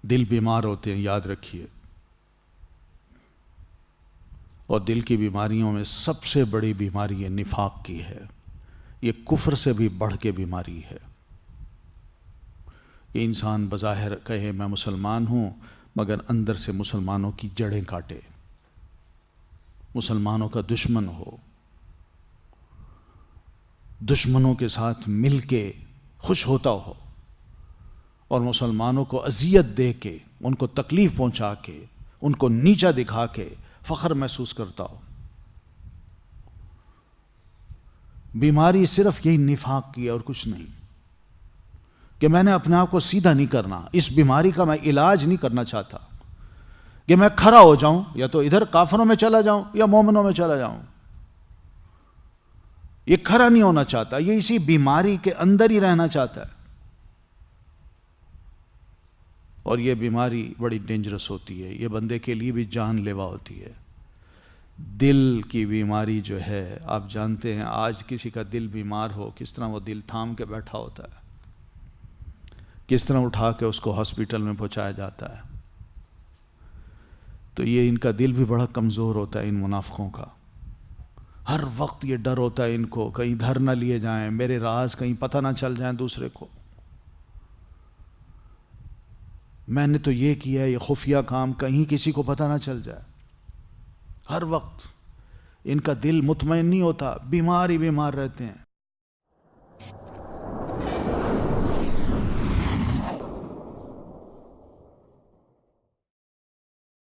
دل بیمار ہوتے ہیں، یاد رکھیے. اور دل کی بیماریوں میں سب سے بڑی بیماری یہ نفاق کی ہے. یہ کفر سے بھی بڑھ کے بیماری ہے. یہ انسان بظاہر کہے میں مسلمان ہوں مگر اندر سے مسلمانوں کی جڑیں کاٹے، مسلمانوں کا دشمن ہو، دشمنوں کے ساتھ مل کے خوش ہوتا ہو، اور مسلمانوں کو اذیت دے کے، ان کو تکلیف پہنچا کے، ان کو نیچا دکھا کے فخر محسوس کرتا ہو. بیماری صرف یہی نفاق کی ہے اور کچھ نہیں. کہ میں نے اپنے آپ کو سیدھا نہیں کرنا، اس بیماری کا میں علاج نہیں کرنا چاہتا کہ میں کھڑا ہو جاؤں، یا تو ادھر کافروں میں چلا جاؤں یا مومنوں میں چلا جاؤں. یہ کھڑا نہیں ہونا چاہتا، یہ اسی بیماری کے اندر ہی رہنا چاہتا ہے. اور یہ بیماری بڑی ڈینجرس ہوتی ہے، یہ بندے کے لیے بھی جان لیوا ہوتی ہے. دل کی بیماری جو ہے، آپ جانتے ہیں آج کسی کا دل بیمار ہو کس طرح وہ دل تھام کے بیٹھا ہوتا ہے، کس طرح اٹھا کے اس کو ہاسپٹل میں پہنچایا جاتا ہے. تو یہ ان کا دل بھی بڑا کمزور ہوتا ہے ان منافقوں کا. ہر وقت یہ ڈر ہوتا ہے ان کو کہیں دھر نہ لیے جائیں، میرے راز کہیں پتہ نہ چل جائیں دوسرے کو. میں نے تو یہ کیا ہے، یہ خفیہ کام کہیں کسی کو پتہ نہ چل جائے. ہر وقت ان کا دل مطمئن نہیں ہوتا، بیمار ہی بیمار رہتے ہیں.